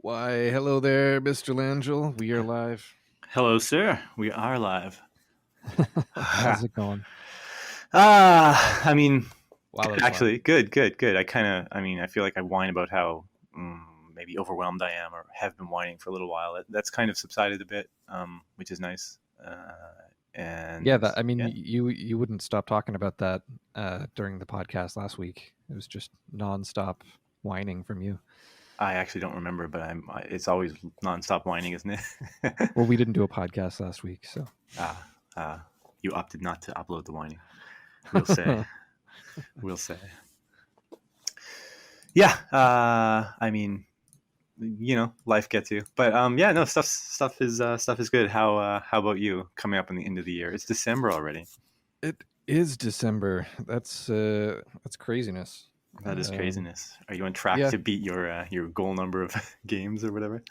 Why, hello there, Mr. Langell. We are live. Hello, sir. We are live. How's it going? I mean, Wow, that good, was loud. actually. Good. I feel like I whine about how maybe overwhelmed I am or have been whining for a little while. That's kind of subsided a bit, which is nice. Yeah, And yeah, you wouldn't stop talking about that during the podcast last week. It was just nonstop whining from you. I actually don't remember, but it's always nonstop whining, isn't it? Well, we didn't do a podcast last week, so ah, you opted not to upload the whining. We'll say. We'll say. Yeah. Life gets you, but yeah, no, stuff is good. How about you? Coming up on the end of the year, it's December already. it is December. That's craziness. That is Um, craziness. Are you on track yeah, to beat your goal number of games or whatever?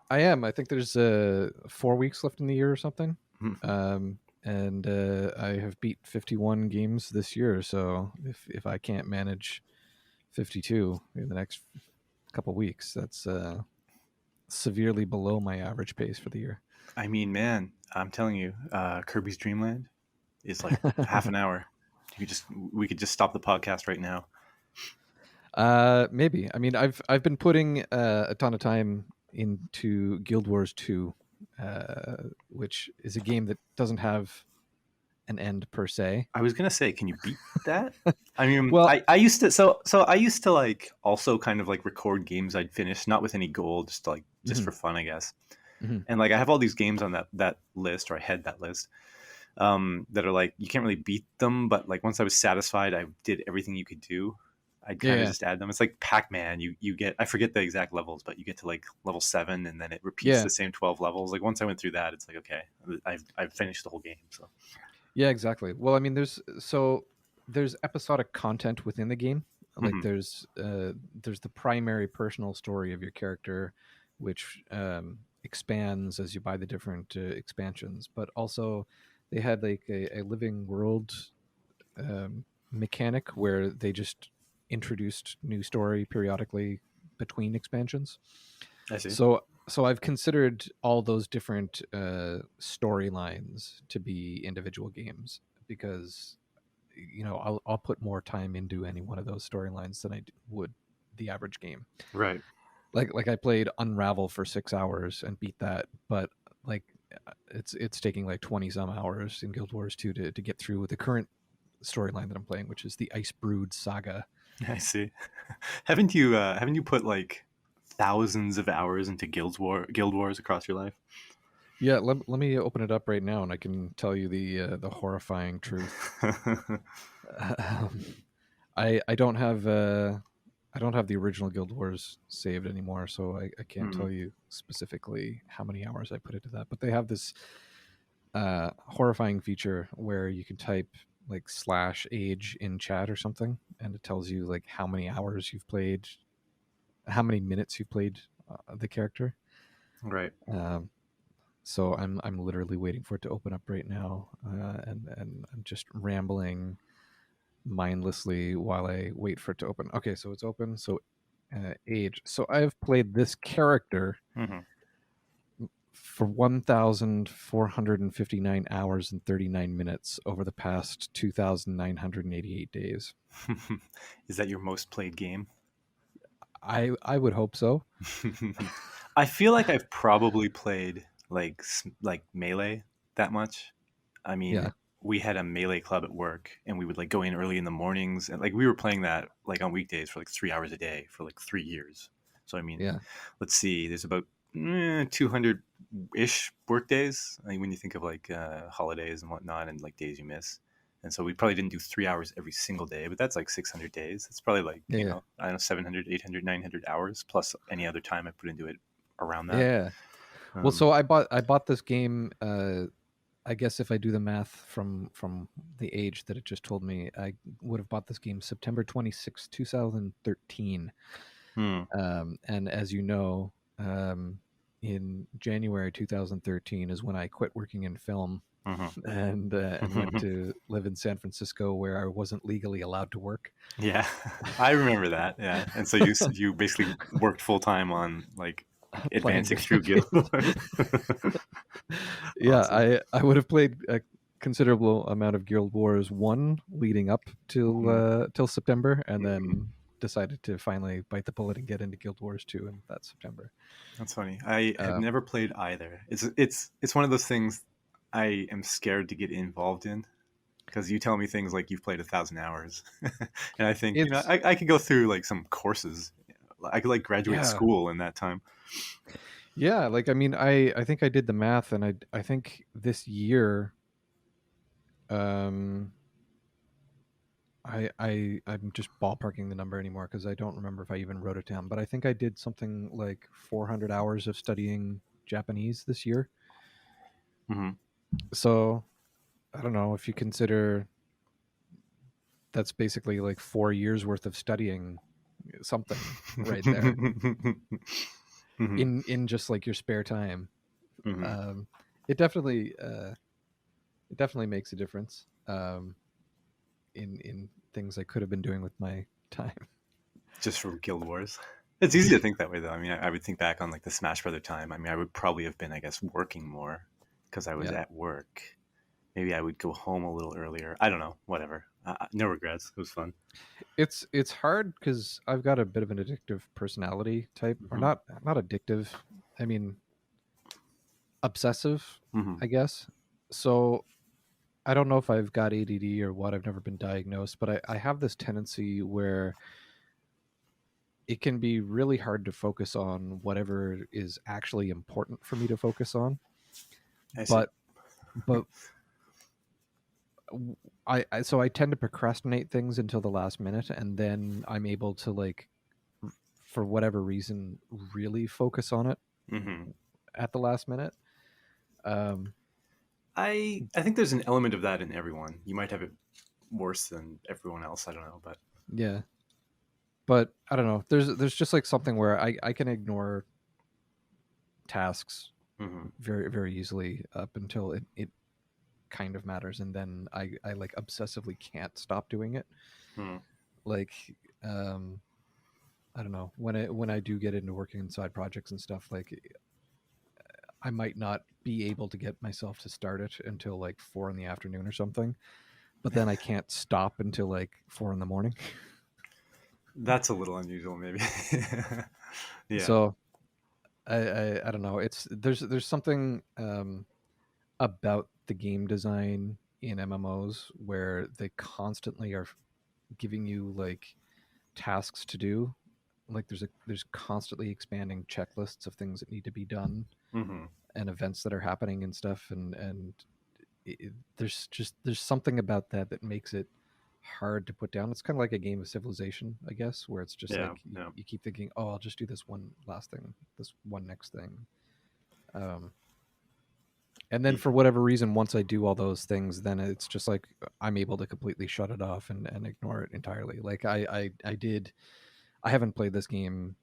I am. I think there's 4 weeks left in the year or something. Mhm. And I have beat 51 games this year. So if I can't manage 52 in the next couple weeks, that's severely below my average pace for the year. I mean, man, I'm telling you, Kirby's Dream Land is like half an hour. We could just stop the podcast right now. Maybe. I mean, I've been putting a ton of time into Guild Wars 2, which is a game that doesn't have an end per se. I was gonna say, can you beat that? I mean, Well, I used to so I used to like also kind of like record games I'd finish, not with any goal, just mhm, for fun, I guess. mhm. And like I have all these games on that list, or I had that list, that are like you can't really beat them, but like once I was satisfied, I did everything you could do. I'd kind of Yeah, just add them. It's like Pac-Man. You get, I forget the exact levels, but you get to like level 7, and then it repeats yeah, the same 12 levels. Like once I went through that, it's like okay, I've finished the whole game. So yeah, exactly. Well, I mean, there's episodic content within the game. Like hmm there's the primary personal story of your character, which expands as you buy the different expansions. But also, they had like a living world mechanic where they just introduced new story periodically between expansions. I see. So I've considered all those different storylines to be individual games because I'll put more time into any one of those storylines than would the average game. Right. Like I played Unravel for 6 hours and beat that, but like it's taking like 20 some hours in Guild Wars 2 to get through the current storyline that I'm playing, which is the Ice Brood saga. I see. Haven't you put like thousands of hours into Guild Wars across your life? Yeah, let me open it up right now, and I can tell you the horrifying truth. Um, I don't have I don't have the original Guild Wars saved anymore, so I can't Hmm. tell you specifically how many hours I put into that. But they have this horrifying feature where you can type like /age in chat or something, and it tells you like how many hours you've played, how many minutes you've played the character. Right. Um, so I'm literally waiting for it to open up right now, and I'm just rambling mindlessly while I wait for it to open. Okay, so it's open. So age. So I've played this character hmm for 1,459 hours and 39 minutes over the past 2,988 days. Is that your most played game? I would hope so. I feel like I've probably played like Melee that much. I mean, Yeah, we had a Melee club at work, and we would like go in early in the mornings, and like we were playing that like on weekdays for like 3 hours a day for like 3 years. So I mean, yeah, let's see, there's about 200 ish work days. I mean, when you think of like holidays and whatnot, and like days you miss. And so we probably didn't do 3 hours every single day, but that's like 600 days. It's probably like, yeah, I don't know, 700, 800, 900 hours plus any other time I put into it around that. yeah. Well, Um, so I bought this game. I guess if I do the math from the age that it just told me, I would have bought this game September 26, 2013. hmm. And as you know, in January 2013 is when I quit working in film and went to live in San Francisco, where I wasn't legally allowed to work. Yeah, I remember that. Yeah. And so you basically worked full time on like like playing advancing through Guild Gamecast. Wars. Yeah, Awesome. I would have played a considerable amount of Guild Wars 1 leading up Mhm, till September, and mhm. then decided to finally bite the bullet and get into Guild Wars 2 in that September. That's funny. I have Uh, never played either. It's one of those things I am scared to get involved in because you tell me things like you've played 1,000 hours, and I think it's I could go through like some courses. I could like graduate yeah, school in that time. yeah. Like I mean, I think I did the math, and I think this year, um, I'm just ballparking the number anymore because I don't remember if I even wrote it down. But I think I did something like 400 hours of studying Japanese this year. Hmm. So I don't know if you consider that's basically like 4 years worth of studying something right there Hmm. in just like your spare time. Hmm. Um, it definitely it definitely makes a difference in things I could have been doing with my time. Just from Guild Wars. It's easy to think that way, though. I mean, I would think back on like the Smash Brother time. I mean, I would probably have been, I guess, working more because I was Yeah, at work. Maybe I would go home a little earlier. I don't know. Whatever. No regrets. It was fun. it's hard because I've got a bit of an addictive personality type, or Hmm. not addictive. I mean obsessive, Hmm. I guess. So I don't know if I've got ADD or what. I've never been diagnosed, but I have this tendency where it can be really hard to focus on whatever is actually important for me to focus on. I see. But but so I tend to procrastinate things until the last minute, and then I'm able to like for whatever reason really focus on it Hmm. at the last minute. Um, I think there's an element of that in everyone. You might have it worse than everyone else. I don't know, but yeah, but I don't know. There's just like something where I can ignore tasks hmm. very easily up until it kind of matters, and then I like obsessively can't stop doing it. Hmm. Like um, I don't know, when I do get into working in side projects and stuff, like I might not be able to get myself to start it until like 4 in the afternoon or something, but then I can't stop until like 4 in the morning. That's a little unusual, maybe. Yeah. So I don't know. It's there's something about the game design in MMOs where they constantly are giving you like tasks to do. Like there's constantly expanding checklists of things that need to be done Hmm. and events that are happening and stuff, and there's something about that that makes it hard to put down. It's kind of like a game of Civilization, I guess, where it's just Yeah. like Yeah. you keep thinking, oh, I'll just do this one last thing, this one next thing. Um, and then for whatever reason, once I do all those things, then it's just like I'm able to completely shut it off and ignore it entirely. Like I haven't played this game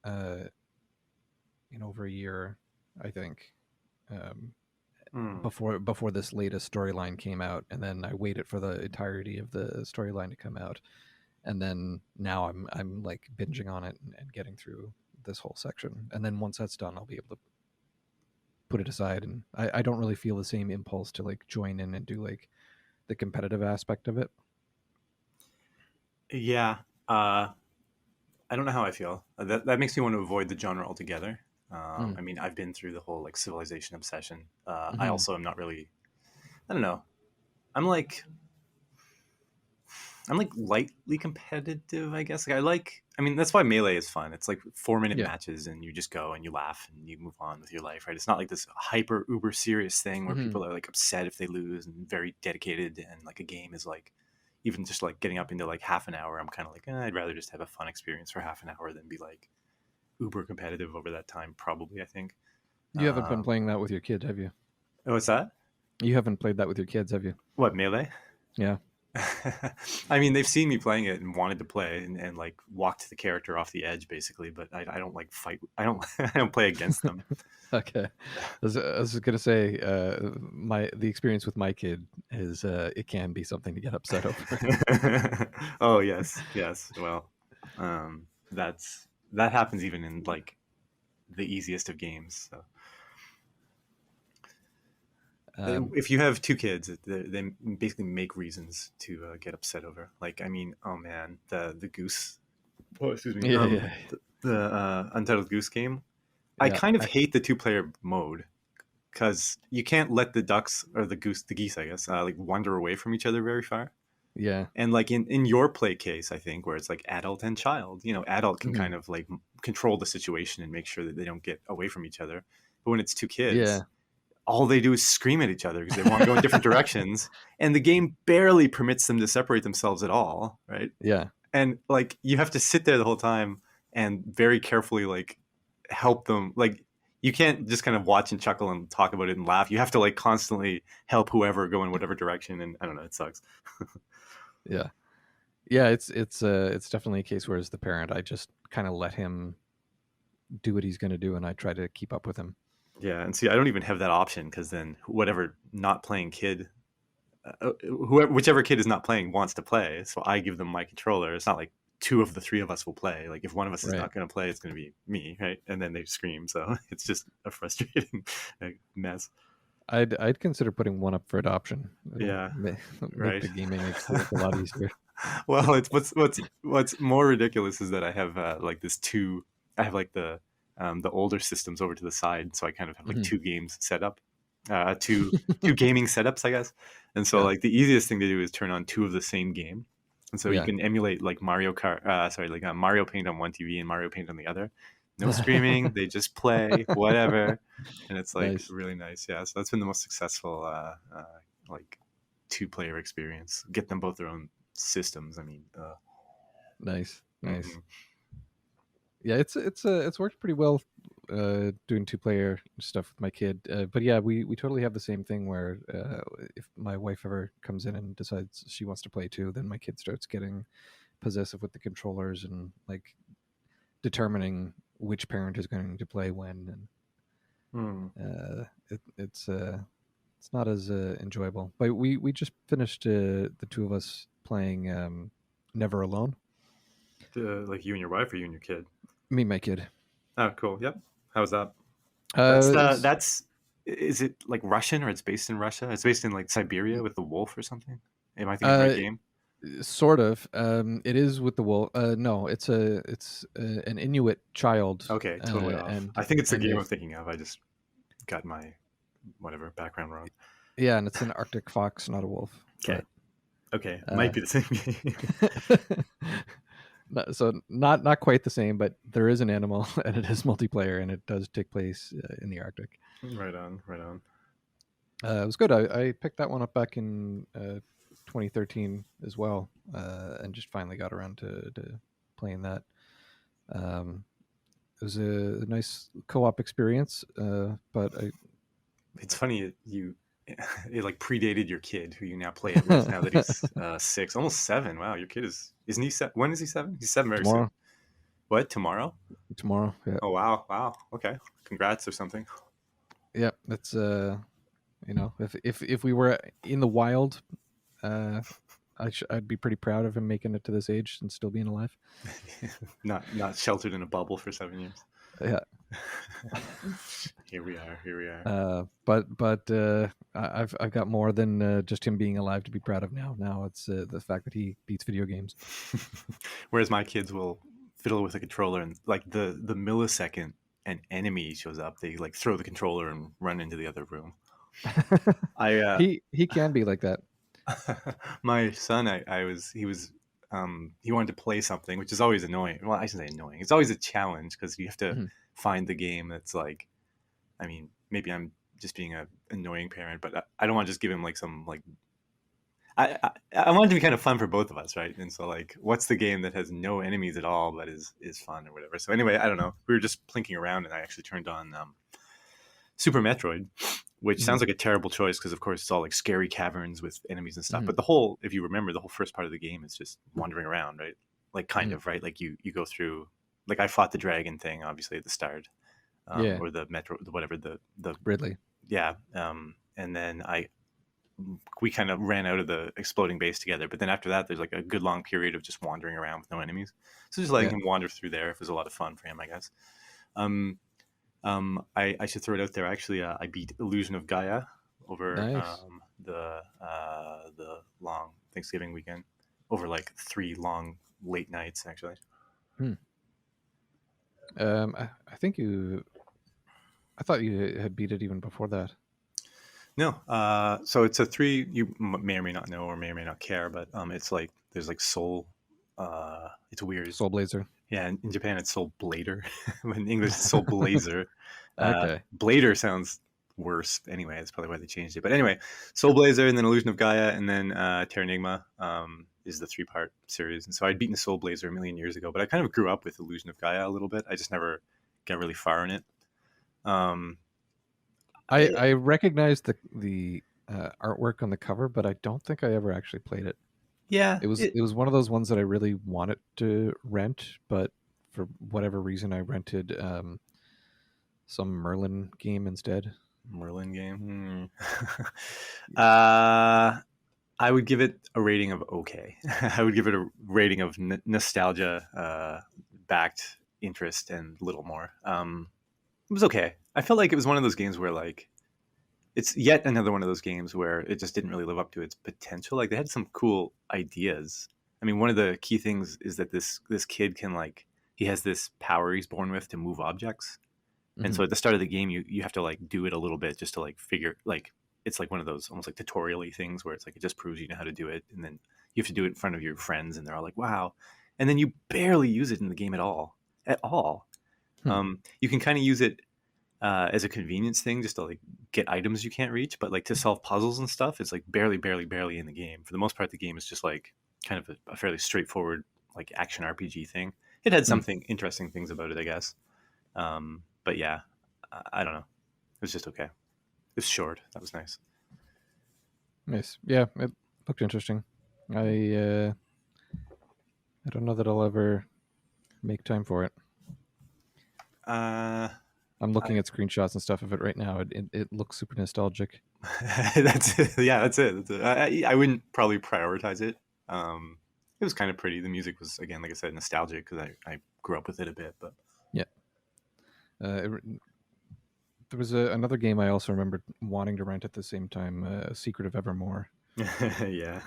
uh, in over a year, I think. Um, Mm. before this latest storyline came out, and then I waited for the entirety of the storyline to come out, and then now I'm like binging on it and getting through this whole section, and then once that's done, I'll be able to put it aside, and I don't really feel the same impulse to like join in and do like the competitive aspect of it. Yeah. I don't know how I feel. That makes me want to avoid the genre altogether. Mm. I mean, I've been through the whole like civilization obsession. I Hmm. also am not really. I don't know. I'm like I'm like lightly competitive, I guess. Like I like. I mean, that's why melee is fun. It's like 4 minute Yeah. matches, and you just go and you laugh and you move on with your life, right? It's not like this hyper uber serious thing where Hmm. people are like upset if they lose and very dedicated, and like a game is like even just like getting up into like half an hour. I'm kind of like I'd rather just have a fun experience for half an hour than be like uber competitive over that time. Probably, I think. You haven't been Um, playing that with your kids, have you? oh, what's that? You haven't played that with your kids, have you? What melee? Yeah. I mean, they've seen me playing it and wanted to play and like walked the character off the edge, basically. But I don't like fight. I don't. I don't play against them. Okay. I was gonna say, my the experience with my kid is it can be something to get upset over. Oh yes, yes. Well, that happens even in like the easiest of games. So Um, if you have two kids, they basically make reasons to get upset over. Like, I mean, oh man, the goose. Oh, excuse me. yeah, yeah, The Untitled Goose Game. I yeah, kind of hate the two-player mode because you can't let the ducks or the geese, I guess, like wander away from each other very far. yeah. And like in your play case, I think where it's like adult and child, adult can Mhm. kind of like control the situation and make sure that they don't get away from each other. But when it's two Yeah, kids, all they do is scream at each other because they want to go in different directions, and the game barely permits them to separate themselves at all, right? yeah, And like you have to sit there the whole time and very carefully like help them. Like you can't just kind of watch and chuckle and talk about it and laugh. You have to like constantly help whoever go in whatever direction, and I don't know, it sucks. yeah, yeah. It's definitely a case where as the parent, I just kind of let him do what he's going to do, and I try to keep up with him. Yeah, and see, I don't even have that option because then whatever not playing kid, whoever, whichever kid is not playing wants to play, so I give them my controller. It's not like two of the three of us will play. Like if one of us is Right. not going to play, it's going to be me, right? And then they scream, so it's just a frustrating mess. I'd consider putting one up for adoption. It'll Yeah, make right. the gaming experience a lot easier. Well, it's what's more ridiculous is that I have like this two. I have like the older systems over to the side, so I kind of have like Mhm. two games set up, two gaming setups, I guess. And so Yeah, like the easiest thing to do is turn on two of the same game, and so you yeah. can emulate like Mario Paint on one TV and Mario Paint on the other. No screaming, they just play whatever, and it's like Nice, really nice. Yeah, so that's been the most successful like two-player experience. Get them both their own systems. I mean, nice, nice. mhm. Yeah, it's worked pretty well doing two player stuff with my kid. But yeah, we totally have the same thing where if my wife ever comes in and decides she wants to play too, then my kid starts getting possessive with the controllers and like determining which parent is going to play when, Hmm. and it's not as enjoyable. But we just finished the two of us playing Never Alone. Like you and your wife, or you and your kid? Me, and my kid. Oh, cool. Yep. How's that? It was That's. Is it like Russian, or it's based in Russia? It's based in like Siberia with the wolf or something. Am I thinking of the right uh, game? sort of. It is with the wolf. No, it's an Inuit child, Okay, totally off. and I think it's the and game they I'm thinking of. I just got my whatever background wrong. yeah, and it's an Arctic fox, not a wolf. Okay. But Okay, uh, might be the same game. so not quite the same, but there is an animal, and it is multiplayer, and it does take place in the Arctic. Right on. Right on. It was good. I picked that one up back in 2013 as well, and just finally got around to playing that. Um, it was a nice co-op experience, but It's funny you it like predated your kid who you now play it with now that he's 6, almost 7. Wow, your kid isn't he when is he 7? He's 7 very soon. tomorrow, What, tomorrow? yeah, Oh wow, okay, congrats or something. yeah. That's if we were in the wild, uh, I'd be pretty proud of him making it to this age and still being alive. Not sheltered in a bubble for 7 years. Yeah. Here we are. I've got more than just him being alive to be proud of now. Now it's the fact that he beats video games. Whereas my kids will fiddle with a controller, and like the millisecond an enemy shows up, they like throw the controller and run into the other room. I He can be like that. my son, he wanted to play something, which is always annoying. Well, I shouldn't say annoying. It's always a challenge because you have to Mhm. find the game that's like, I mean, maybe I'm just being a annoying parent, but I don't want to just give him like some like I want it to be kind of fun for both of us, right? And so like, what's the game that has no enemies at all but is fun or whatever? So anyway, I don't know. We were just plinking around, and I actually turned on Super Metroid, which Mhm. sounds like a terrible choice because of course it's all like scary caverns with enemies and stuff. Mhm. But the whole, if you remember, the whole first part of the game is just wandering around, right? Like kind Mhm. of, right? Like you go through. Like I fought the dragon thing obviously at the start, Yeah, or the Metro, whatever the Ridley. yeah, and then we kind of ran out of the exploding base together. But then after that, there's like a good long period of just wandering around with no enemies. So just letting Yeah. him wander through there was a lot of fun for him, I guess. Um, I should throw it out there. Actually, I beat Illusion of Gaia over Nice. the long Thanksgiving weekend, over like 3 long late nights. Actually, Hmm. I think you. I thought you had beat it even before that. no. So it's a three. You may or may not know, or may or may not care, but it's like there's like Soul. It's weird. Soul Blazer. Yeah, in Japan it's Soul Blader. In English it's Soul Blazer. Okay. Blader sounds worse anyway. That's probably why they changed it. But anyway, Soul Blazer and then Illusion of Gaia and then Terranigma is the 3-part series. And so I'd beaten Soul Blazer a million years ago, but I kind of grew up with Illusion of Gaia a little bit. I just never got really far in it. Um, I recognized the artwork on the cover, but I don't think I ever actually played it. yeah, It was one of those ones that I really wanted to rent, but for whatever reason, I rented some Merlin game instead. Merlin game. I would give it a rating of okay. I would give it a rating of nostalgia backed interest and little more. It was okay. I felt like it was one of those games where like it's yet another one of those games where it just didn't really live up to its potential. Like they had some cool ideas. I mean, one of the key things is that this kid can like he has this power he's born with to move objects. And Hmm. so at the start of the game, you have to like do it a little bit just to like figure like it's like one of those almost like tutorial-y things where it's like it just proves you know how to do it, and then you have to do it in front of your friends, and they're all like, "Wow!" And then you barely use it in the game at all, at all. Hmm. You can kind of use it as a convenience thing, just to like get items you can't reach, but like to solve puzzles and stuff, it's like barely in the game. For the most part, the game is just like kind of a fairly straightforward like action RPG thing. It had Hmm. something interesting things about it, I guess. But yeah, I don't know. It was just okay. It was short. That was nice. Nice. Yeah, it looked interesting. I I don't know that I'll ever make time for it. Uh, I'm I, looking at screenshots and stuff of it right now. It looks super nostalgic. that's it. Yeah, that's it. That's it. I wouldn't probably prioritize it. It was kind of pretty. The music was again, like I said, nostalgic because I grew up with it a bit. But Yeah. Uh, it, there was another game I also remembered wanting to rent at the same time, Secret of Evermore. yeah.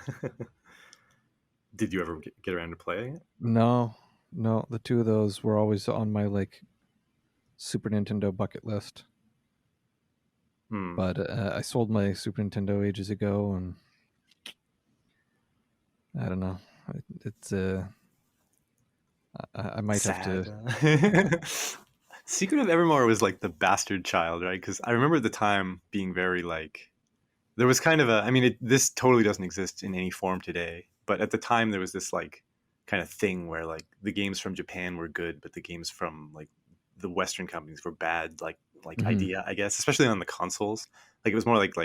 Did you ever get around to playing it? No, no, the two of those were always on my like Super Nintendo bucket list. Hmm. But I sold my Super Nintendo ages ago, and I don't know. It's I might have to. Sad. Secret of Evermore was like the bastard child, right? Because I remember at the time being very like there was kind of a. I mean, this totally doesn't exist in any form today, but at the time there was this like kind of thing where like the games from Japan were good, but the games from like the Western companies were bad. Like Mhm. idea, I guess, especially on the consoles. Like it was more like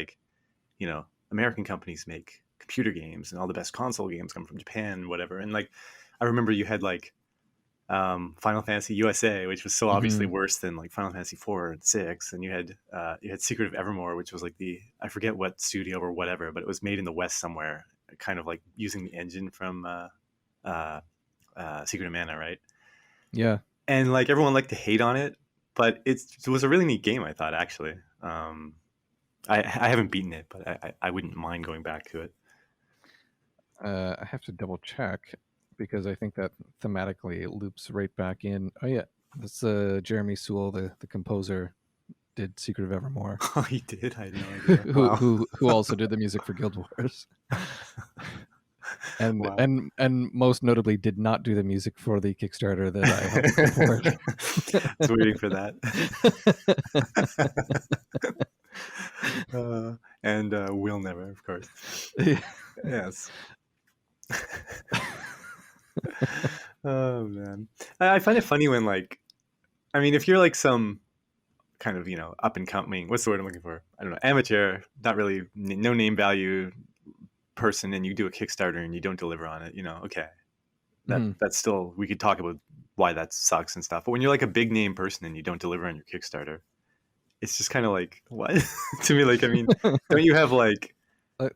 American companies make computer games, and all the best console games come from Japan, whatever. And like I remember you had like Final Fantasy USA, which was so obviously Mhm. worse than like Final Fantasy 4 and 6, and you had Secret of Evermore, which was like the I forget what studio or whatever, but it was made in the West somewhere, kind of like using the engine from uh, Secret of Mana, right? Yeah. And like everyone liked to hate on it, but it was a really neat game, I thought actually. I haven't beaten it, but I wouldn't mind going back to it. I have to double check because I think that thematically it loops right back in. Oh yeah, that's Jeremy Sewell, the composer, did Secret of Evermore, Oh, he did. I had no idea. Wow. who also did the music for Guild Wars, and Wow. and most notably did not do the music for the Kickstarter that I helped support. I was waiting for that. And will never, of course. Yes. Oh man, I find it funny when like, I mean, if you're like some kind of up and coming, what's the word I'm looking for? I don't know, amateur, not really, no name value person, and you do a Kickstarter and you don't deliver on it, okay, Mhm. that's still we could talk about why that sucks and stuff. But when you're like a big name person and you don't deliver on your Kickstarter, it's just kind of like what to me. Like, I mean, don't you have like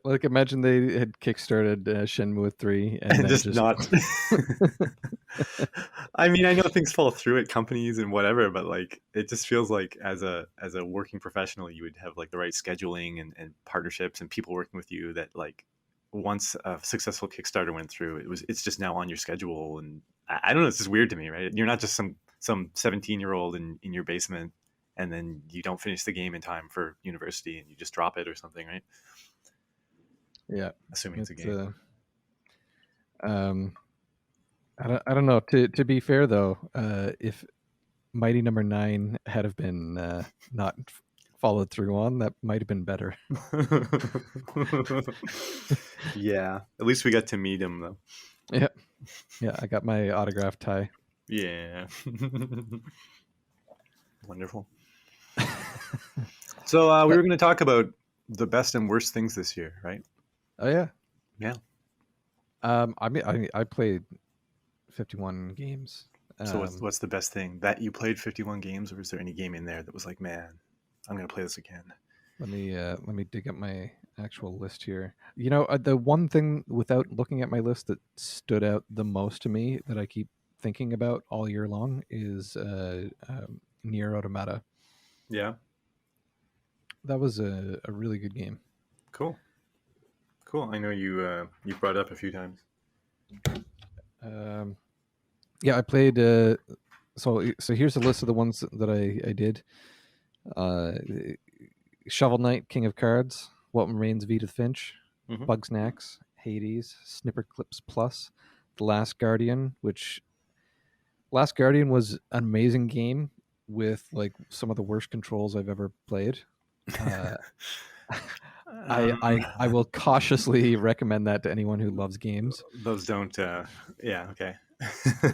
Like imagine they had kickstarted Shenmue 3 and And then just just not. I mean, I know things fall through at companies and whatever, but like it just feels like as a working professional, you would have like the right scheduling and partnerships and people working with you that like once a successful Kickstarter went through, it's just now on your schedule. And I don't know, it's just weird to me, right? You're not just some 17-year-old in your basement and then you don't finish the game in time for university and you just drop it or something, right? yeah. Assuming it's a It's game. um I don't know. To be fair though, if Mighty Number 9 had have been not followed through on, that might have been better. Yeah, at least we got to meet him though. Yeah, yeah. I got my autograph tie. Yeah. Wonderful. So we were going to talk about the best and worst things this year, right? Oh yeah. Yeah. I mean, I played 51 games. So what's the best thing that you played 51 games, or is there any game in there that was like, man, I'm going to play this again? Let me dig up my actual list here. You know, the one thing without looking at my list that stood out the most to me that I keep thinking about all year long is Nier Automata. Yeah. That was a really good game. Cool. Cool. I know you brought it up a few times. Um, yeah, I played. So here's a list of the ones that I did. Uh, Shovel Knight, King of Cards, What Remains of Edith Finch, Mm-hmm. Bugsnax, Hades, Snipper Clips Plus, The Last Guardian, which Last Guardian was an amazing game with like some of the worst controls I've ever played. Uh, I will cautiously recommend that to anyone who loves games. those don't. Yeah. Okay.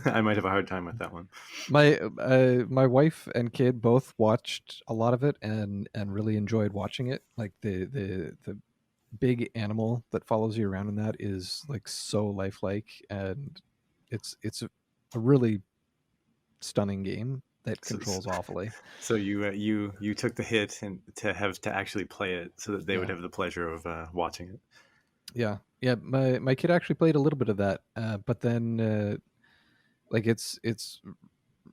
I might have a hard time with that one. My wife and kid both watched a lot of it and really enjoyed watching it. Like the big animal that follows you around in that is like so lifelike, and it's a really stunning game that So, controls awfully. so you took the hit and to have to actually play it so that they would Yeah, have the pleasure of watching it. yeah, yeah. My kid actually played a little bit of that, but then like it's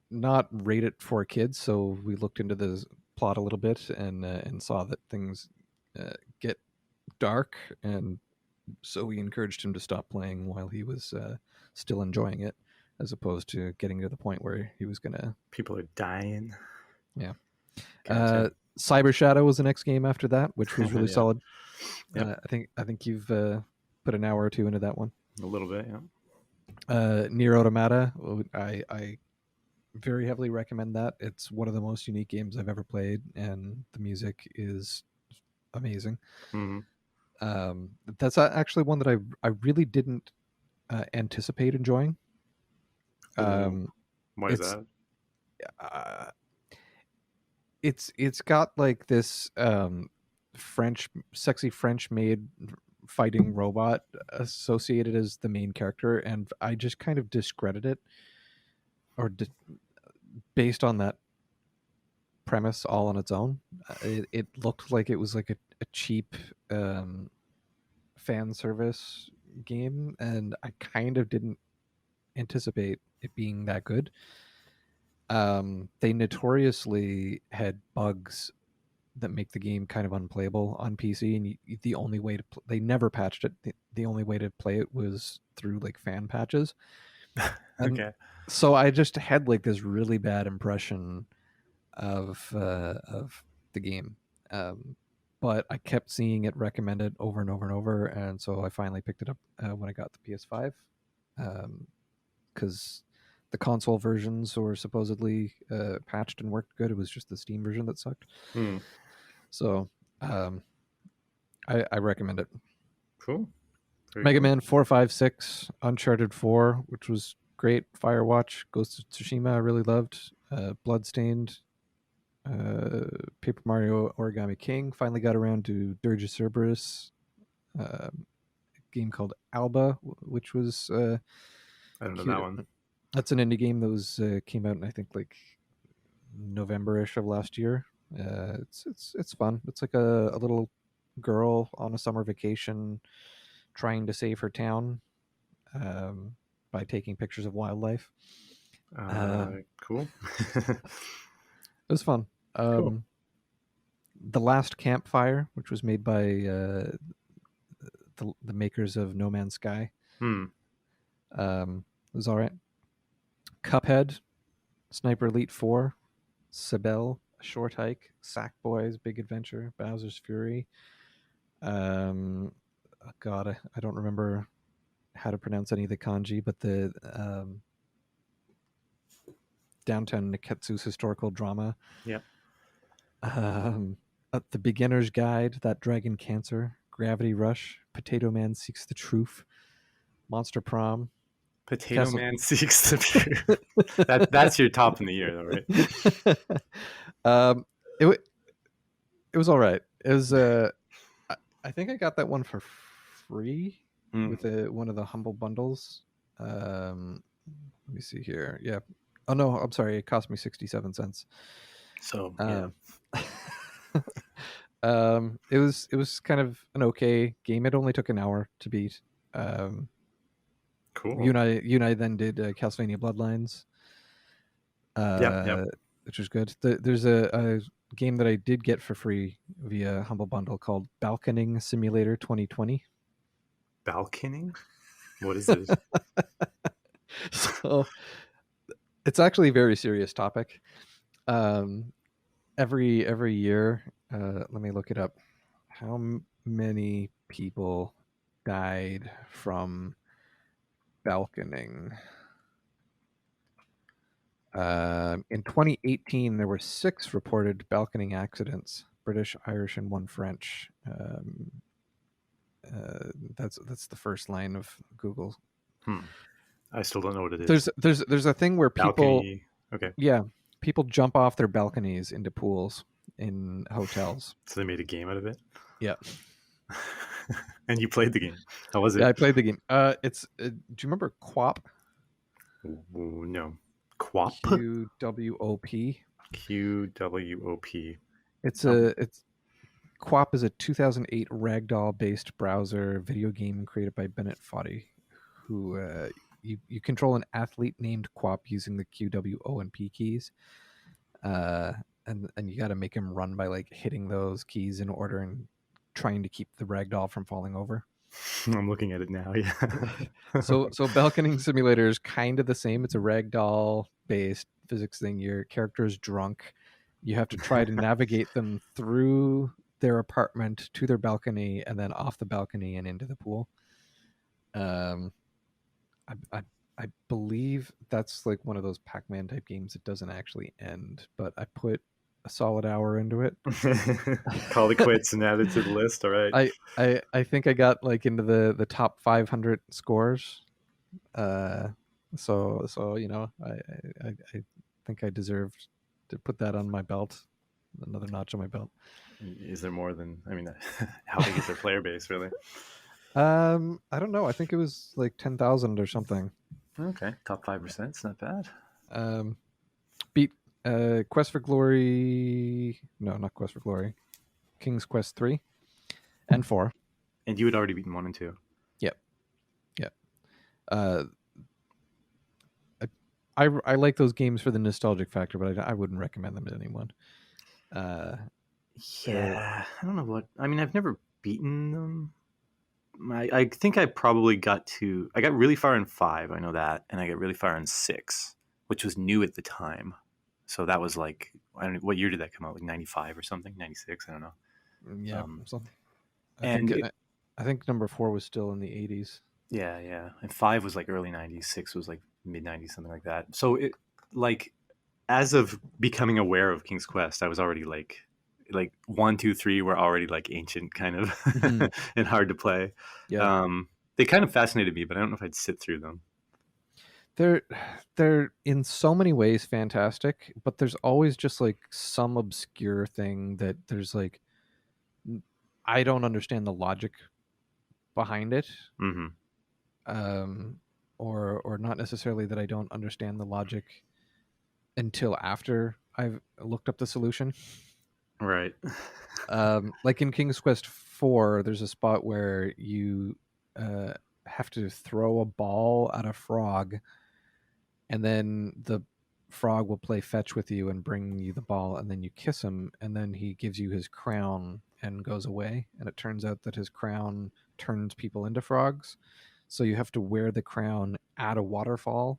not rated for kids, so we looked into the plot a little bit and saw that things get dark, and so we encouraged him to stop playing while he was still enjoying it, as opposed to getting to the point where he was gonna. People are dying. Yeah. Gotcha. Cyber Shadow was the next game after that, which was really Yeah. solid. Yep. I think you've put an hour or two into that one. A little bit. Yeah. Near Automata, I very heavily recommend that. It's one of the most unique games I've ever played, and the music is amazing. Mm-hmm. That's actually one that I really didn't anticipate enjoying. Why is It's that? uh, it's got like this sexy French made fighting robot associated as the main character, and I just kind of discredit it or based on that premise all on its own. It looked like it was like a cheap fan service game, and I kind of didn't anticipate it being that good. They notoriously had bugs that make the game kind of unplayable on PC, and the only way to they never patched it. The only way to play it was through like fan patches, and Okay. so I just had like this really bad impression of the game. But I kept seeing it recommended over and over and over, and so I finally picked it up when I got the PS5, because the console versions were supposedly patched and worked good. It was just the Steam version that sucked. Hmm. So um, I recommend it. Cool. Very Mega cool. Man 456, Uncharted 4, which was great. Firewatch, Ghost of Tsushima, I really loved. Bloodstained, Paper Mario Origami King. Finally got around to Dirge of Cerberus, a game called Alba, which was I don't know that cute. one. That's an indie game that was came out in I think like November-ish of last year. It's fun. It's like a little girl on a summer vacation trying to save her town by taking pictures of wildlife. Cool. It was fun. Cool. The Last Campfire, which was made by the makers of No Man's Sky, Hmm. was all right. Cuphead, Sniper Elite 4, Sibel, A Short Hike, Sackboys, Big Adventure, Bowser's Fury. God, I don't remember how to pronounce any of the kanji, but the Downtown Niketsu's historical drama. Yeah. The Beginner's Guide, That Dragon Cancer, Gravity Rush, Potato Man Seeks the Truth, Monster Prom, Potato Castle. Man Seeks the Truth. That's your top in the year, though, right? It was all right. It was I think I got that one for free with one of the humble bundles. Let me see here. Yeah. Oh no, I'm sorry. It cost me 67 cents. So yeah. It was kind of an okay game. It only took an hour to beat. Cool. You and I then did Castlevania Bloodlines. Yep. Which was good. There's a game that I did get for free via Humble Bundle called Balconing Simulator 2020. Balconing? What is this? So it's actually a very serious topic. Every year, let me look it up. How many people died from balconing? In 2018, there were 6 reported balconing accidents: British, Irish, and 1 French. That's the first line of Google. I still don't know what it is. There's a thing where people, balcony. Okay, yeah, people jump off their balconies into pools in hotels. So they made a game out of it. Yeah. And you played the game. How was it? Yeah, I played the game. It's do you remember QWOP? No. QWOP. QWOP. QWOP. It's QWOP is a 2008 ragdoll-based browser video game created by Bennett Foddy, who you control an athlete named QWOP using the Q, W, O, and P keys, and you got to make him run by like hitting those keys in order and trying to keep the ragdoll from falling over. I'm looking at it now. Yeah. So Balconing Simulator is kind of the same. It's a ragdoll-based physics thing. Your character is drunk. You have to try to navigate them through their apartment to their balcony and then off the balcony and into the pool. I believe that's like one of those Pac-Man type games that doesn't actually end, but I put a solid hour into it. Call it quits and add it to the list. All right. I think I got like into the top 500 scores. So you know, I think I deserved to put that on my belt, another notch on my belt. Is there more than? I mean, how big is their player base really? I don't know. I think it was like 10,000 or something. Okay, top 5%. It's not bad. Beat Quest for Glory. No, not Quest for Glory. King's Quest 3 and 4. And you had already beaten 1 and 2. Yep. I like those games for the nostalgic factor, but I wouldn't recommend them to anyone. Yeah, I don't know what. I mean, I've never beaten them. I think I probably got really far in 5. I know that, and I got really far in 6, which was new at the time. So that was like, I don't know, what year did that come out? Like 95 or something, 96. I don't know. Yeah, something. I think number 4 was still in the 80s. Yeah, and 5 was like early 90s. 6 was like mid 90s, something like that. So it like, as of becoming aware of King's Quest, I was already like 1, 2, 3 were already like ancient kind of and hard to play. Yeah. They kind of fascinated me, but I don't know if I'd sit through them. They're in so many ways fantastic, but there's always just like some obscure thing that there's like, I don't understand the logic behind it. Or not necessarily that I don't understand the logic until after I've looked up the solution. Right. Like in King's Quest 4, there's a spot where you uh, have to throw a ball at a frog, and then the frog will play fetch with you and bring you the ball, and then you kiss him, and then he gives you his crown and goes away. And it turns out that his crown turns people into frogs. So you have to wear the crown at a waterfall,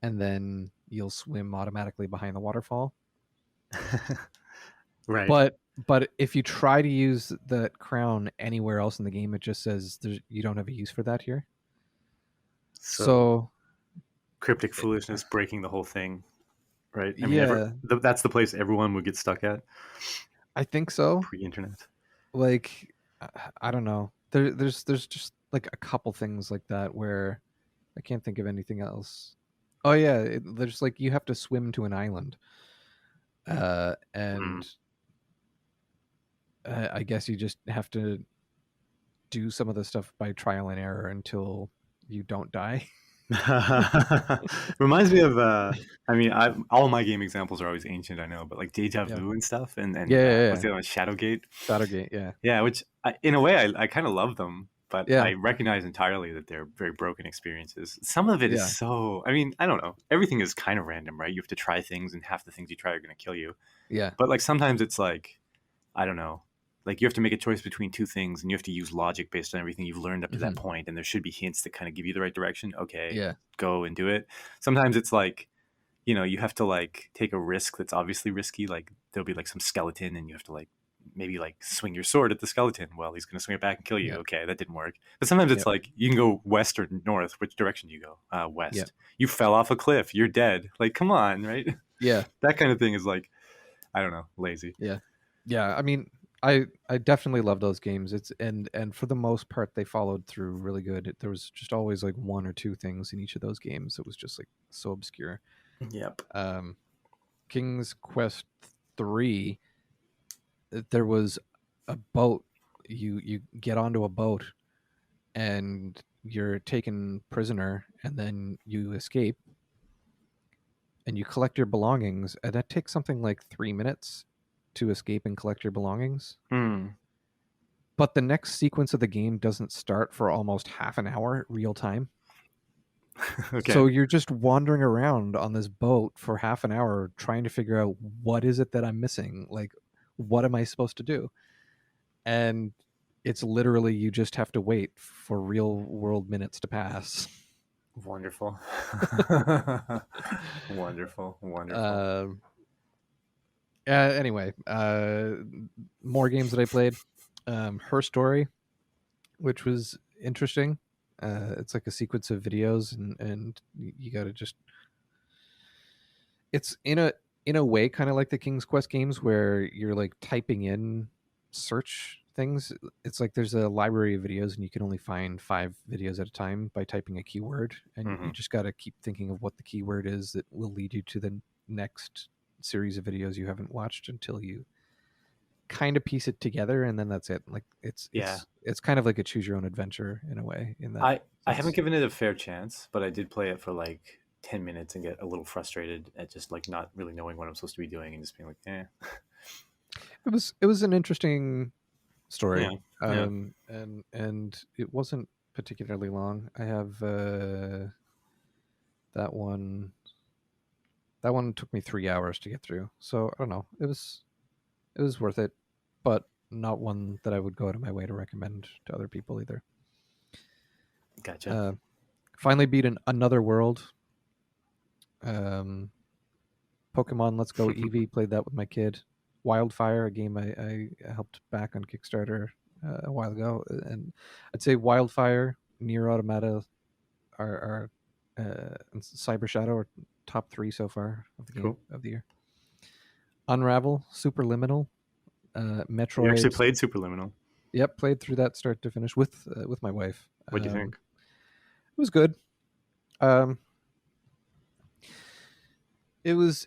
and then you'll swim automatically behind the waterfall. Right. But if you try to use that crown anywhere else in the game, it just says you don't have a use for that here. So So cryptic foolishness breaking the whole thing, right? I mean, yeah, that's the place everyone would get stuck at I think so. pre-internet. Like I don't know. There's just like a couple things like that where I can't think of anything else. Oh yeah, there's like you have to swim to an island, Hmm. and I guess you just have to do some of the stuff by trial and error until you don't die. Reminds me of I mean, all my game examples are always ancient, I know, but like Deja Yeah, Vu and stuff, and yeah, yeah, what's yeah. the other one, Shadowgate? Shadowgate, yeah, Yeah, which in a way I kind of love them, but yeah, I recognize entirely that they're very broken experiences. Some of it is yeah, so, I mean, I don't know. Everything is kind of random, right? You have to try things, and half the things you try are going to kill you. yeah. But like sometimes it's like, I don't know, like you have to make a choice between two things, and you have to use logic based on everything you've learned up to that Hmm. point, and there should be hints that kind of give you the right direction. Okay, Yeah, go and do it. Sometimes it's like, you have to like take a risk that's obviously risky. Like there'll be like some skeleton, and you have to like maybe like swing your sword at the skeleton. Well, he's going to swing it back and kill you. yeah, Okay, that didn't work. But sometimes it's yep, like you can go west or north. Which direction do you go? yep, West. You fell off a cliff. You're dead. Like, come on, right? yeah, That kind of thing is like, I don't know, lazy. yeah, yeah. I mean, I definitely love those games. It's and for the most part, they followed through really good. There was just always like one or two things in each of those games that was just like so obscure. Yep. Um, King's Quest 3, there was a boat. You get onto a boat and you're taken prisoner, and then you escape and you collect your belongings, and that takes something like 3 minutes to escape and collect your belongings. Hmm. But the next sequence of the game doesn't start for almost half an hour real time. Okay. So you're just wandering around on this boat for half an hour trying to figure out what is it that I'm missing? Like, what am I supposed to do? And it's literally you just have to wait for real world minutes to pass. Wonderful. Wonderful. Wonderful. Um, anyway, more games that I played. Her Story, which was interesting. It's like a sequence of videos, and you got to just. It's in a way kind of like the King's Quest games where you're like typing in search things. It's like there's a library of videos, and you can only find 5 videos at a time by typing a keyword, and you Hmm. just got to keep thinking of what the keyword is that will lead you to the next series of videos you haven't watched until you kind of piece it together, and then that's it. Like it's Yeah. it's it's kind of like a choose your own adventure in a way in that I haven't sense. given it a fair chance, but I did play it for like 10 minutes and get a little frustrated at just like not really knowing what I'm supposed to be doing and just being like, eh. It was an interesting Yeah. story, Yeah. and it wasn't particularly long. I have that one. That one took me 3 hours to get through, so I don't know. It was worth it, but not one that I would go out of my way to recommend to other people either. Gotcha. Uh, Finally beat another world. Um, Pokemon Let's Go Eevee, played that with my kid. Wildfire, a game I helped back on Kickstarter a while ago, and I'd say Wildfire, Near Automata, are and Cyber Shadow are top 3 so far of the game Cool. of the year. Unravel, Superliminal, You actually Metroid. played Superliminal. Yep, played through that start to finish with my wife. What do you think? It was good. Um, it was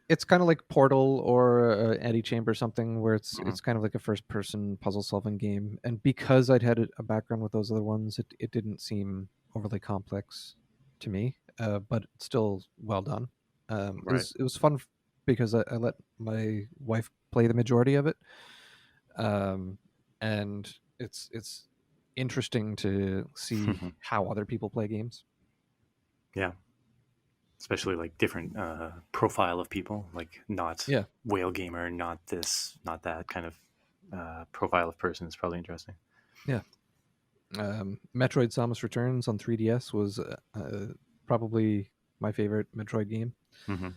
it's kind of like Portal or Antechamber or something, where it's Mhm. it's kind of like a first person puzzle solving game. And because I'd had a background with those other ones, it didn't seem overly complex to me, but it's still well done. It Right. was fun because I let my wife play the majority of it, um, and it's interesting to see how other people play games. Yeah, especially like different profile of people, like not Yeah. whale gamer, not this, not that kind of profile of person is probably interesting. Yeah. Metroid Samus Returns on 3DS was probably my favorite Metroid game. Hmm.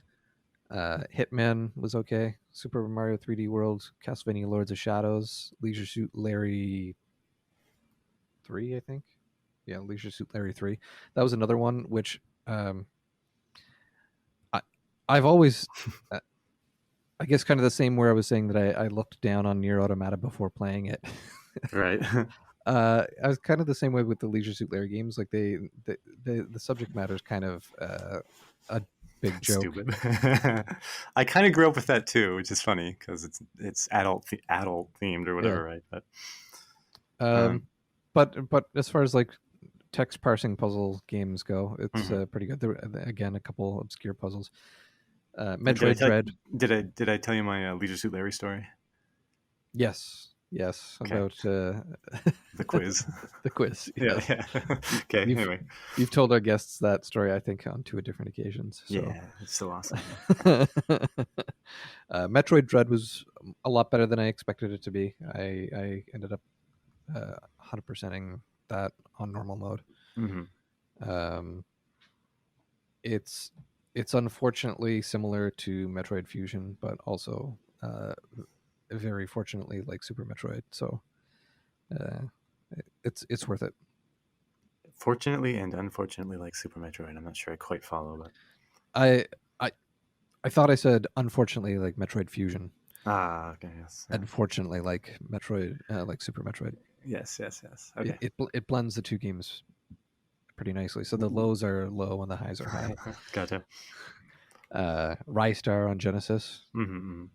Hitman was okay. Super Mario 3D World, Castlevania Lords of Shadows, Leisure Suit Larry 3, I think. Yeah, Leisure Suit Larry 3. That was another one which I, I've always, uh, I guess, kind of the same where I was saying that I looked down on Nier Automata before playing it. Right. I was kind of the same way with the Leisure Suit Larry games. Like the subject matter is kind of a big joke. Stupid. I kind of grew up with that too, which is funny because it's adult themed or Yeah. whatever, right? But Um, um, but as far as like text parsing puzzle games go, it's mhm. pretty good. There again a couple obscure puzzles. Did I Metroid tell Dread. did I tell you my Leisure Suit Larry story? Yes, yes, Okay, about the quiz. the quiz. Yeah, Yes, yeah. Okay. you've Anyway, you've told our guests that story, I think, on two different occasions. So, yeah, it's still awesome. Metroid Dread was a lot better than I expected it to be. I ended up 100%ing that on normal mode. Hmm. Um, it's it's unfortunately similar to Metroid Fusion, but also very fortunately like Super Metroid. So uh, it's worth it. Fortunately and unfortunately, like Super Metroid, I'm not sure I quite follow, but I I I thought I said unfortunately like Metroid Fusion. okay, yes, yeah. Unfortunately, like Metroid, like Super Metroid. Yes, yes, yes. It, Okay. it it blends the two games pretty nicely. So the lows are low and the highs are high. Gotcha. Rystar on Genesis. Mm-hmm.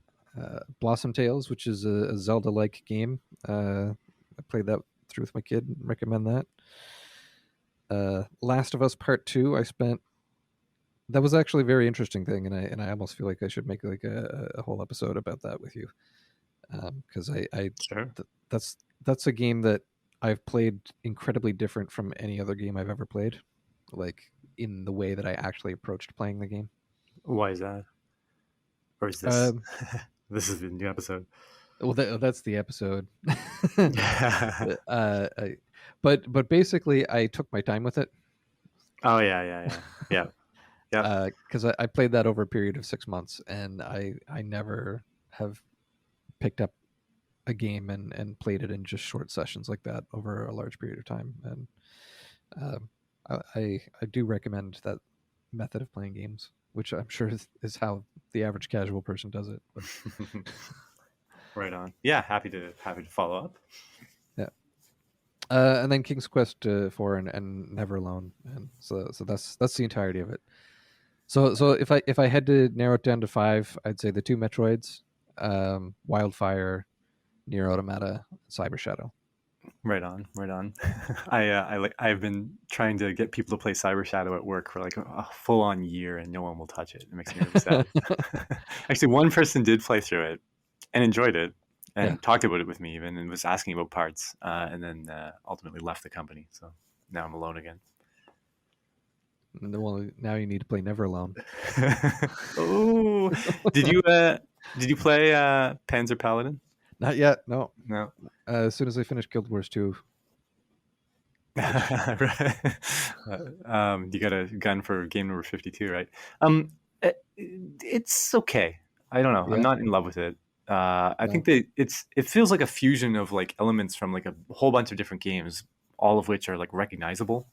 Blossom Tales, which is a Zelda-like game. I played that through with my kid. Recommend that. Last of Us Part Two. I spent. That was actually a very interesting thing, and I almost feel like I should make like a whole episode about that with you, because Sure. that's a game that I've played incredibly different from any other game I've ever played, like in the way that I actually approached playing the game. Why is that? Or is this Um, this is the new episode? well, that's the episode. Yeah. I, but basically, I took my time with it Oh yeah, yeah, yeah, yeah, yep. because I played that over a period of 6 months, and I never have picked up a game and played it in just short sessions like that over a large period of time. And um, I do recommend that method of playing games, which I'm sure is how the average casual person does it. But Right on. Yeah, happy to follow up. yeah. And then King's Quest 4 and Never Alone, and so that's the entirety of it. So if I had to narrow it down to five, I'd say the two Metroids, Wildfire, Nier Automata, Cyber Shadow. Right on, right on. I've been trying to get people to play Cyber Shadow at work for like a full on year, and no one will touch it. It makes me really sad. Actually, one person did play through it and enjoyed it, Yeah. and talked about it with me even, and was asking about parts, and then ultimately left the company. So now I'm alone again. Well, now you need to play Never Alone. Oh, did you uh, did you play Panzer Paladin? Not yet. No. No. As soon as I finish Guild Wars 2, which Right. You got a gun for game number 52, right? It's okay. I don't know. I'm yeah. not in love with it. I No. think that it feels like a fusion of like elements from like a whole bunch of different games, all of which are like recognizable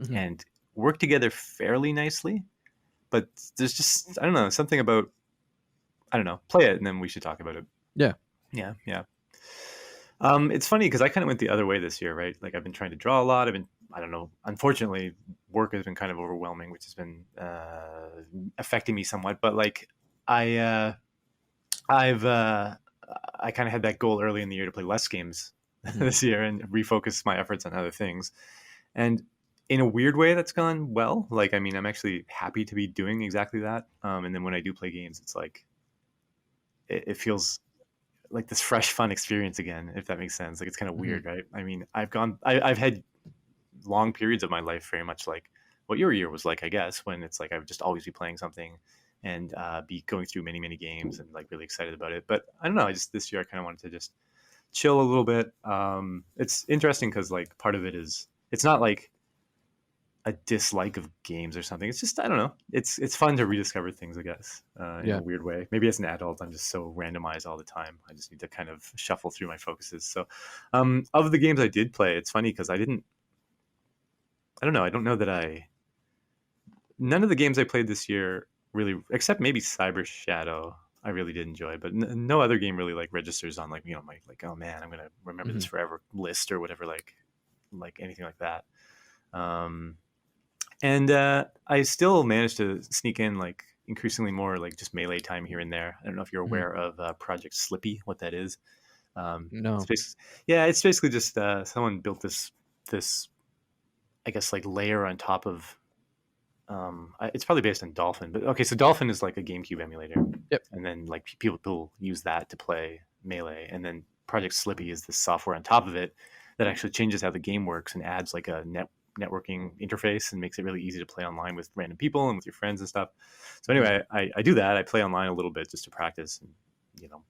Hmm. and work together fairly nicely. But there's just I don't know something about I don't know. Play it and then we should talk about it. Yeah. Yeah, yeah. It's funny because I kind of went the other way this year, right? Like I've been trying to draw a lot. I don't know. Unfortunately, work has been kind of overwhelming, which has been affecting me somewhat. But like, I, uh, I've, I kind of had that goal early in the year to play less games Hmm. this year and refocus my efforts on other things. And in a weird way, that's gone well. Like, I mean, I'm actually happy to be doing exactly that. And then when I do play games, it's like it feels like this fresh fun experience again, if that makes sense. Like it's kind of Hmm. weird, right? I mean, I've had long periods of my life very much like what your year was like, I guess, when it's like I would just always be playing something and be going through many games and like really excited about it. But I don't know, I just this year I kind of wanted to just chill a little bit. It's interesting because like part of it is it's not like a dislike of games or something. It's just I don't know. It's fun to rediscover things, I guess, in a Yeah. weird way. Maybe as an adult, I'm just so randomized all the time. I just need to kind of shuffle through my focuses. So, of the games I did play, it's funny because I didn't. I don't know. I don't know that I. None of the games I played this year really, except maybe Cyber Shadow, I really did enjoy. But no other game really like registers on like my like oh man, I'm gonna remember this Hmm. forever list or whatever like anything like that. Um, and I still managed to sneak in like increasingly more like just melee time here and there. I don't know if you're Hmm. aware of Project Slippy, what that is. It's No. basically, yeah, it's basically just someone built this I guess like layer on top of it's probably based on Dolphin, but okay, so Dolphin is like a GameCube emulator, Yep. and then like people use that to play Melee, and then Project Slippy is the software on top of it that actually changes how the game works and adds like a networking interface and makes it really easy to play online with random people and with your friends and stuff. So Hmm. anyway, I do that. I play online a little bit just to practice, and,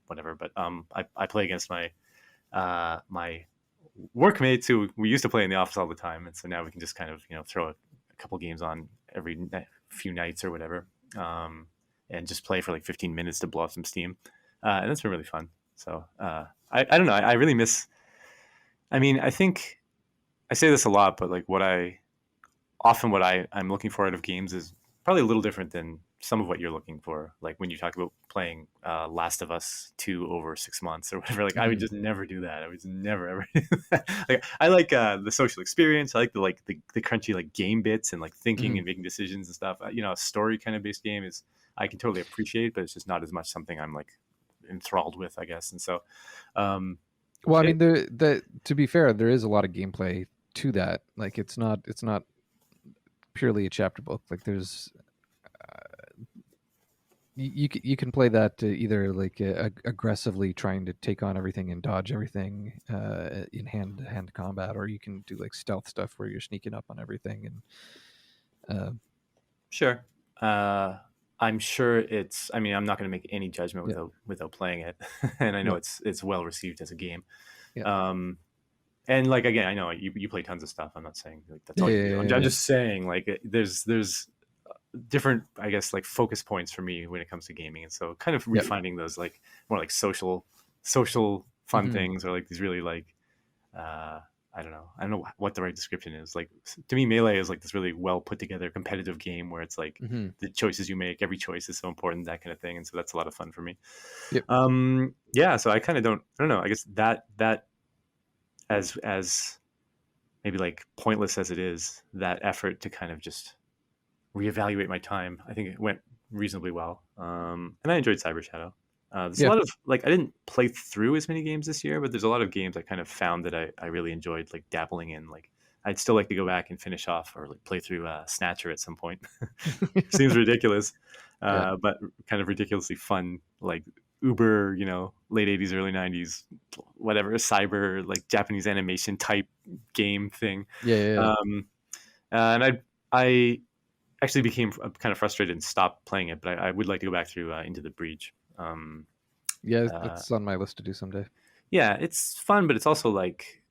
whatever. But I play against my workmates who we used to play in the office all the time, and so now we can just kind of throw a couple games on every few nights or whatever, and just play for like 15 minutes to blow off some steam, and that's been really fun. So I don't know. I really miss. I mean, I think I say this a lot, but like what I'm looking for out of games is probably a little different than some of what you're looking for. Like when you talk about playing Last of Us 2 over 6 months or whatever, like I would Hmm. just never do that. I would just never ever do that. Like I like the social experience. I like the crunchy like game bits and like thinking Hmm. and making decisions and stuff. A story kind of based game is I can totally appreciate, but it's just not as much something I'm like enthralled with, I guess. And so, um, Well, I it, mean, to be fair, there is a lot of gameplay to that. Like, it's not purely a chapter book. Like, there's you can play that either like aggressively trying to take on everything and dodge everything in hand to hand combat, or you can do like stealth stuff where you're sneaking up on everything and Sure. Uh, I'm sure it's. I mean, I'm not going to make any judgment yeah, without playing it, and I know yeah, it's well received as a game. yeah, Um, and like again, I know you play tons of stuff. I'm not saying like that's yeah, all yeah, you do. yeah, I'm yeah. just saying like there's different I guess like focus points for me when it comes to gaming, and so kind of Yep. refining those like more like social fun Hmm. things or like these really like uh, I don't know what the right description is. Like to me, Melee is like this really well put together competitive game where it's like Hmm. the choices you make, every choice is so important, that kind of thing. And so that's a lot of fun for me. Yep. Yeah. So I kind of I don't know. I guess that as maybe like pointless as it is, that effort to kind of just reevaluate my time, I think it went reasonably well. And I enjoyed Cyber Shadow. There's a Yeah. lot of like I didn't play through as many games this year, but there's a lot of games I kind of found that I really enjoyed like dabbling in. Like I'd still like to go back and finish off or like play through Snatcher at some point. Seems ridiculous, Yeah. but kind of ridiculously fun. Like Uber, late '80s, early '90s, whatever cyber like Japanese animation type game thing. Yeah. Yeah. Yeah. Um, and I actually became kind of frustrated and stopped playing it, but I would like to go back through Into the Breach. Yeah, Uh, that's on my list to do someday. yeah, it's fun, but it's also like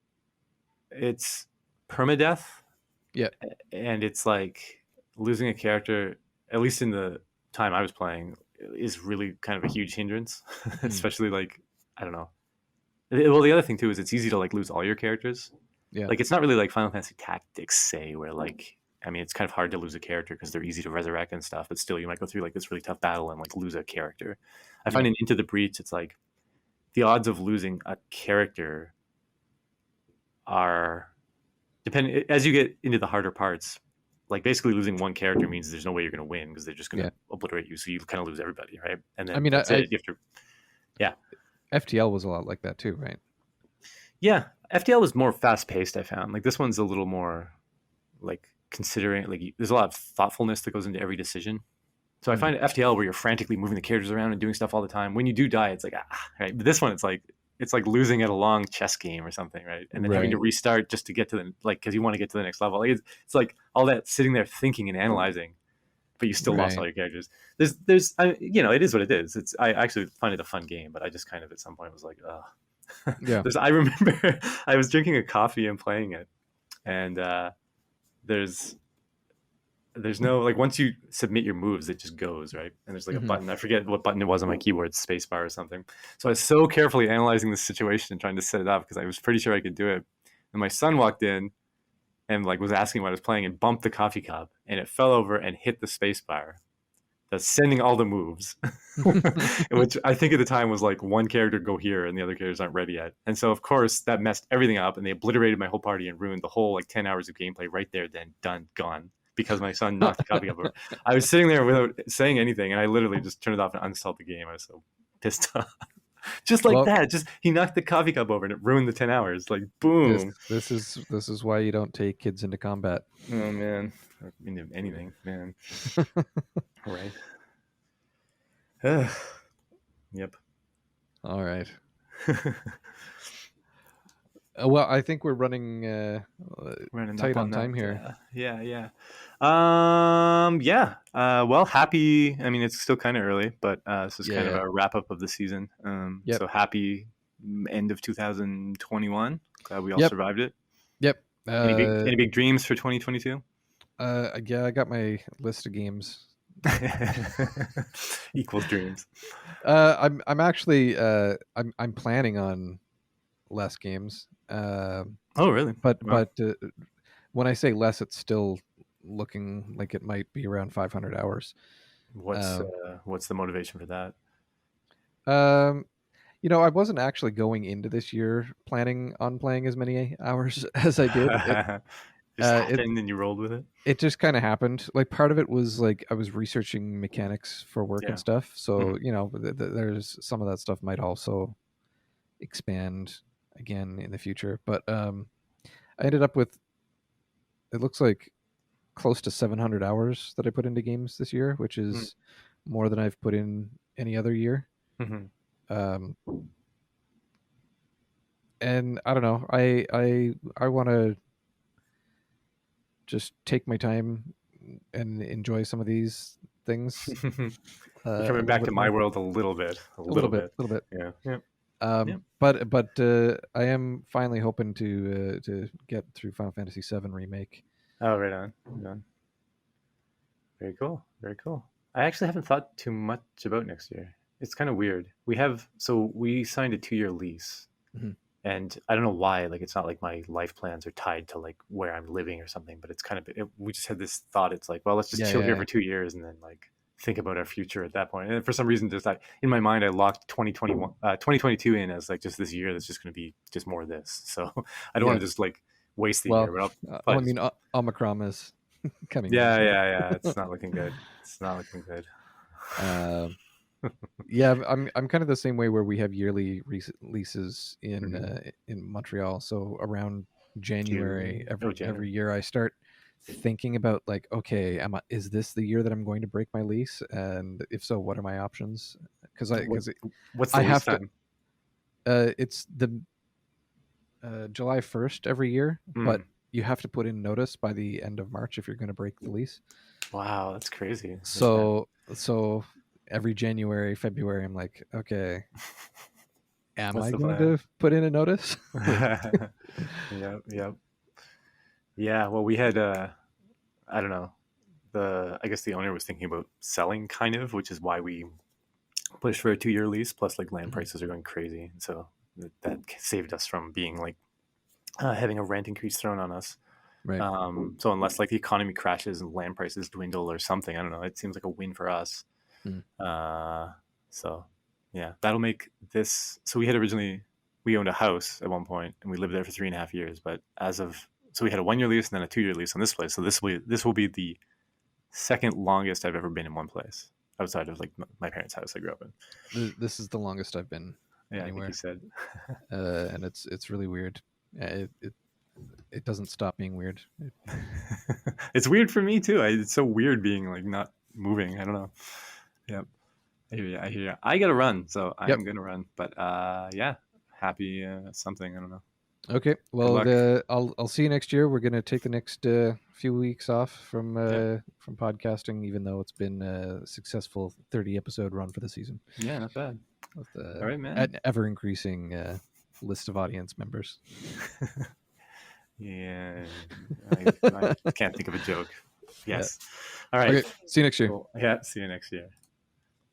it's permadeath, Yeah. and it's like losing a character. At least in the time I was playing, is really kind of a huge hindrance, Hmm. especially like I don't know. Well, the other thing too is it's easy to like lose all your characters. Yeah. Like it's not really like Final Fantasy Tactics, say, where like I mean it's kind of hard to lose a character because they're easy to resurrect and stuff, but still you might go through like this really tough battle and like lose a character. I Yeah. find in Into the Breach, it's like the odds of losing a character are depending as you get into the harder parts. Like basically losing one character means there's no way you're going to win because they're just going Yeah. to obliterate you. So you kind of lose everybody, right? And I then mean, that's it. You have to, yeah, FTL was a lot like that too, right? yeah. FTL is more fast paced. I found like this one's a little more like considering like there's a lot of thoughtfulness that goes into every decision. So I find FTL where you're frantically moving the characters around and doing stuff all the time. When you do die, it's like right. But this one, it's like losing at a long chess game or something, right? And then having to Right. restart just to get to the because you want to get to the next level. Like it's like all that sitting there thinking and analyzing, but you still lost all Right. your characters. It is what it is. I actually find it a fun game, but I just kind of at some point was like, oh. Yeah. I remember I was drinking a coffee and playing it, and there's there's no like once you submit your moves, it just goes right. And there's like a Hmm. button. I forget what button it was on my keyboard, spacebar or something. So I was so carefully analyzing the situation and trying to set it up because I was pretty sure I could do it. And my son walked in and like was asking what I was playing and bumped the coffee cup and it fell over and hit the spacebar. That's sending all the moves, which I think at the time was like one character go here and the other characters aren't ready yet. And so of course that messed everything up and they obliterated my whole party and ruined the whole like 10 hours of gameplay right there, then done, gone. Because my son knocked the coffee cup over. I was sitting there without saying anything and I literally just turned it off and uninstalled the game. I was so pissed off. Just like Well, that. Just he knocked the coffee cup over and it ruined the 10 hours. Like this boom. this is why you don't take kids into combat. Oh man. Into anything, man. Right. Yep. All right. Well, I think we're running Running tight up on on time that. here. Yeah. Yeah. Well, happy. I mean, it's still kind of early, but this is kind of Yeah. a wrap up of the season. Yep. So happy end of 2021. Glad we all Yep. survived it. Yep. Any big dreams for 2022? Yeah, I got my list of games. Equals dreams. I'm actually I'm planning on less games. Oh, really? But Wow. when I say less, it's still looking like it might be around 500 hours. Um, What's the motivation for that? um, I wasn't actually going into this year planning on playing as many hours as I did. Just It happened and you rolled with it. it just kind of happened. Like part of it was like I was researching mechanics for work Yeah. and stuff. So Mhm. there's some of that stuff might also expand again in the future. But I ended up with, it looks like, close to 700 hours that I put into games this year, which is more than I've put in any other year. Mhm. Um, and I don't know. I want to just take my time and enjoy some of these things You're a coming little back bit to my more. world a little bit, a A little little bit, bit. a little bit. Yeah, yeah, yeah. But I am finally hoping to get through Final Fantasy VII remake. Oh, right on, right on. Very cool, very cool. I actually haven't thought too much about next year. It's kind of weird. We signed a 2-year lease, Mhm. and I don't know why. Like, it's not like my life plans are tied to like where I'm living or something. But it's kind of we just had this thought. It's like, well, let's just Yeah, chill here yeah, for 2 years and then like think about our future at that point. And for some reason, just in my mind, I locked 2022 in as like just this year that's just going to be just more of this. So I don't yeah. want to just like waste the year, Well, but I'll I probably just mean, Omicron is coming in, yeah, so yeah, yeah. It's not looking good. It's not looking good. uh, yeah, I'm kind of the same way where we have yearly leases Mhm. in Montreal. So around January June. Oh, every January. year, I start thinking about like, okay, is this the year that I'm going to break my lease? And if so, what are my options? Because What, what's the I lease have to. time? It's the July 1st every year, but Mm. you have to put in notice by the end of March if you're going to break the lease. Wow, that's crazy. Okay. So every January, February, I'm like, okay, am What's I the going plan? to put in a notice? Yep, yep. Yeah, well, we had I don't know. I guess the owner was thinking about selling kind of, which is why we pushed for a 2-year lease plus like land Mhm. prices are going crazy. And so that saved us from being like having a rent increase thrown on us. Right. So unless like the economy crashes and land prices dwindle or something, I don't know. It seems like a win for us. Mm. Uh, so yeah, that'll make this. So we owned a house at one point and we lived there for 3.5 years. But so we had a 1-year lease and then a 2-year lease on this place. So this will be the second longest I've ever been in one place outside of like my parents' house I grew up in. This is the longest I've been Yeah, I think you anywhere, said. and it's really weird. It doesn't stop being weird. It's weird for me too. It's so weird being like not moving. I don't know. Yep. I hear you. I hear you. I got to run, so Yep. I'm gonna run. But yeah, happy something. I don't know. Okay. Good Well, luck. I'll see you next year. We're gonna take the next few weeks off Yep. from podcasting, even though it's been a successful 30 episode run for the season Yeah, not bad. with All right, man. an ever increasing list of audience members. Yeah, I can't think of a joke. Yeah. Yes. All right. Okay. See you next year. Cool. Yeah. See you next year.